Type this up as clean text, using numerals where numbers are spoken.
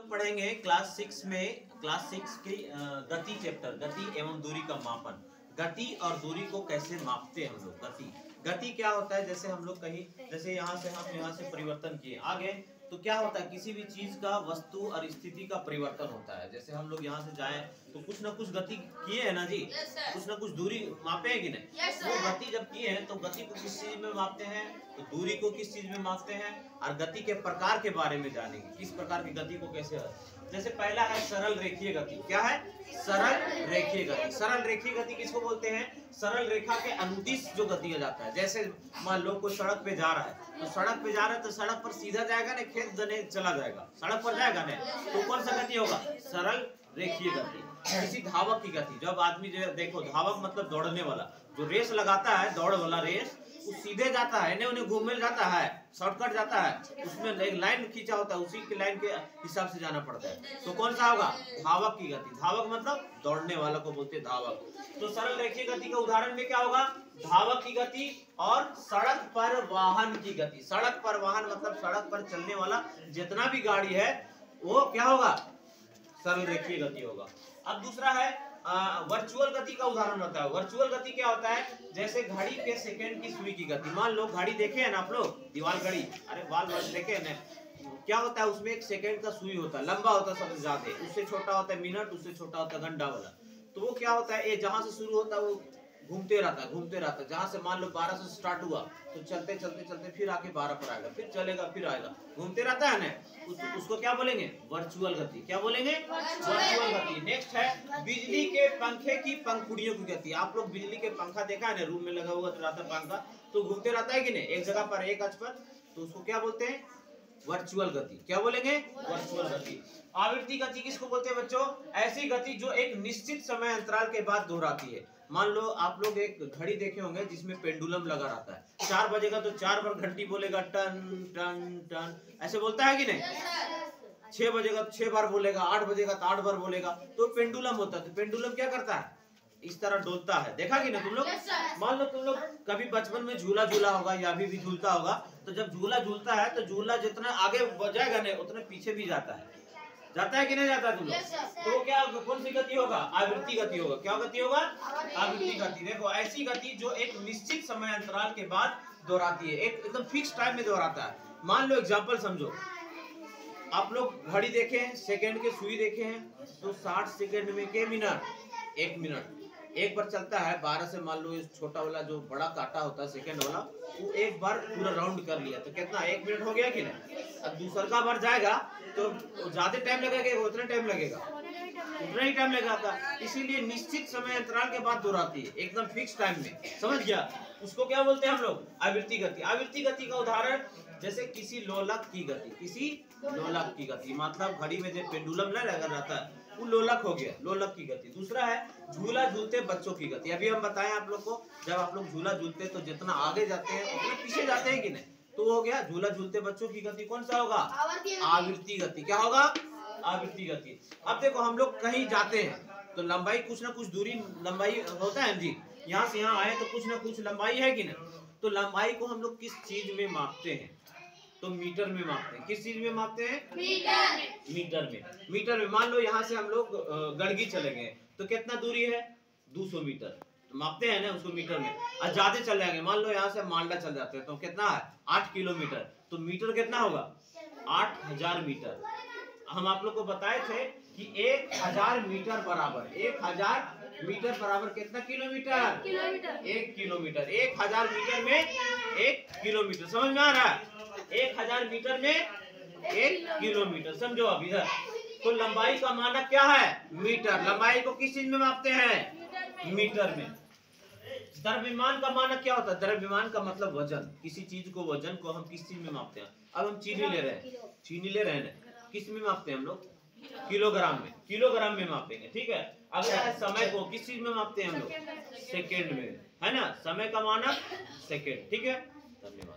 लोग पढ़ेंगे क्लास 6 में, क्लास 6 की गति चैप्टर, गति एवं दूरी का मापन। गति और दूरी को कैसे मापते हैं हम लोग। गति, गति क्या होता है, जैसे हम लोग कहीं, जैसे यहाँ से हम यहाँ से परिवर्तन किए आगे, तो क्या होता है, किसी भी चीज का, वस्तु और स्थिति का परिवर्तन होता है। जैसे हम लोग यहाँ से जाएं तो कुछ ना कुछ गति किए है ना जी, कुछ ना कुछ दूरी मापे है कि नहीं। वो गति जब किए हैं तो गति को किस चीज में मापते हैं, तो दूरी को किस चीज में मापते हैं, और गति के प्रकार के बारे में जानेंगे, किस प्रकार की गति को कैसे है। जैसे पहला है सरल रेखीय गति। क्या है? सरल रेखीय गति। सरल रेखीय गति किसको बोलते हैं? सरल रेखा के अनुदिश जो गति हो जाता है। जैसे मान लो कोई सड़क पे जा रहा है, तो सड़क पे जा रहा है तो सड़क पर सीधा जाएगा ना, खेत गने चला जाएगा, सड़क पर जाएगा ना, तो कौन सा गति होगा? सरल रेखीय गति। किसी धावक की गति, जब आदमी जो देखो, धावक मतलब दौड़ने वाला, जो रेस लगाता है, दौड़ वाला रेस, वो सीधे जाता है, उन्हें घूमने जाता है, शॉर्टकट जाता है, उसमें एक लाइन खींचा होता है, उसी की लाइन के हिसाब से जाना पड़ता है। तो कौन सा होगा? धावक की गति। धावक मतलब दौड़ने वाला को बोलते हैं धावक। तो सरल रेखीय गति का उदाहरण में क्या होगा? धावक की गति और सड़क पर वाहन की गति। सड़क पर वाहन मतलब सड़क पर चलने वाला जितना भी गाड़ी है वो क्या होगा? सरल रेखीय गति होगा। अब दूसरा है वर्चुअल गति का उदाहरण होता है। वर्चुअल गति क्या होता है? जैसे घड़ी के सेकंड की सुई की गति। मान लो घड़ी देखे है ना आप लोग, दीवार घड़ी, अरे वाल देखे है ना, क्या होता है उसमें एक सेकंड का सुई होता है, लंबा होता है सबसे ज्यादा, उससे छोटा होता है मिनट, उससे छोटा होता है घंटा वाला। तो वो क्या होता है, ये जहां से शुरू होता है वो घूमते रहता है, घूमते रहता है। जहां से मान लो 12 से स्टार्ट हुआ तो चलते चलते चलते फिर आके 12 पर आएगा, फिर चलेगा, फिर आएगा, घूमते रहता है ना, उसको क्या बोलेंगे? वर्चुअल गति। क्या बोलेंगे? वर्चुअल गति। नेक्स्ट है बिजली के पंखे की पंखुड़ियों की गति। आप लोग बिजली के पंखा देखा है ना, रूम में लगा हुआ रहता है पंखा, तो घूमते रहता है कि नहीं, एक जगह पर, एक अक्ष पर, तो उसको क्या बोलते हैं? वर्चुअल गति। क्या बोलेंगे? वर्चुअल गति। आवृत्ति गति किसको बोलते हैं बच्चों? ऐसी गति जो एक निश्चित समय अंतराल के बाद दोहराती है। मान लो आप लोग एक घड़ी देखे होंगे जिसमें पेंडुलम लगा रहता है, 4 बजेगा तो 4 बार घंटी बोलेगा, टन टन टन, ऐसे बोलता है कि नहीं। 6 बजेगा तो 6 बार बोलेगा, 8 बजेगा तो 8 बार बोलेगा, तो पेंडुलम होता है। तो पेंडुलम क्या करता है? इस तरह डोलता है। देखा कि ना तुम लोग? मान लो तुम लोग कभी बचपन में झूला झूला होगा या अभी भी झूलता होगा, तो जब झूला झूलता है तो झूला जितना आगे जाएगा ना, उतना पीछे भी जाता है। जाता है कि नहीं जाता तुम लोग? तो क्या, कौन सी गति होगा? आवृत्ति गति होगा। क्या गति होगा? आवृत्ति गति। देखो, ऐसी गति जो एक निश्चित समय अंतराल के बाद दोहराती है, एक एकदम फिक्स टाइम में दोहराता है। मान लो एग्जांपल समझो, आप लोग घड़ी देखे हैं, सेकंड के सुई देखे हैं, तो 60 सेकंड में के मिनट? 1 मिनट। एक बार चलता है 12 से, मान लो इस छोटा वाला जो बड़ा काटा होता है सेकंड वाला, वो एक बार पूरा राउंड कर लिया तो कितना? 1 मिनट हो गया कि नहीं। अब दूसरा का बार जाएगा तो ज्यादा टाइम लगेगा, उतना टाइम लगेगा, उतना ही टाइम लगेगा। इसीलिए निश्चित समय अंतराल के बाद दोहराती है, एकदम फिक्स टाइम में। समझ गया? उसको क्या बोलते हैं हम लोग? आवृत्ति गति। आवृत्ति गति का उदाहरण जैसे किसी लोलक की गति। किसी लोलक की गति मतलब घड़ी में जो पेंडुलम लगा रहता है वो लोलक हो गया, लोलक की गति। दूसरा है झूला झूलते बच्चों की गति। अभी हम बताएं आप लोग को, जब आप लोग झूला झूलते तो जितना आगे जाते हैं उतना पीछे जाते हैं कि नहीं, तो हो गया झूला झूलते बच्चों की गति। कौन सा होगा? आवृत्ति गति। क्या होगा? आवृत्ति गति। अब देखो, हम लोग कहीं जाते हैं तो लंबाई, कुछ ना कुछ दूरी, लंबाई होता है जी, यहाँ से यहाँ आए तो कुछ ना कुछ लंबाई है कि नहीं। तो लंबाई को हम लोग किस चीज में मापते हैं? तो मीटर में मापते हैं। किस चीज में मापते हैं? मीटर। मीटर में। मीटर में। मान लो यहाँ से हम लोग गड़गी चले गए तो कितना दूरी है? 200 मीटर। तो मापते हैं ना उसको मीटर में। और ज्यादा चल जाएंगे, मान लो यहाँ से मालदा चल जाते हैं तो कितना है? 8 किलोमीटर। तो मीटर कितना होगा? 8000 मीटर। हम आप लोग को बताए थे कि 1000 मीटर बराबर, 1000 मीटर बराबर कितना किलोमीटर? 1 किलोमीटर। 1000 मीटर में 1 किलोमीटर। समझ में आ रहा है? 1000 मीटर में 1 किलोमीटर। समझो अब इधर। तो लंबाई का मानक क्या है? मीटर। लंबाई को किस चीज में मापते हैं? मीटर में। द्रव्यमान का मानक क्या होता है? द्रव्यमान का मतलब वजन। किसी चीज को, वजन को हम किस चीज में मापते हैं? अब हम चीनी ले रहे हैं, चीनी ले रहे हैं, किस में मापते हैं हम लोग? किलोग्राम में। किलोग्राम में मापेंगे, ठीक है। अगर समय को किस चीज में मापते हैं हम लोग? सेकेंड में, है ना। समय का मानक सेकेंड, ठीक है। धन्यवाद।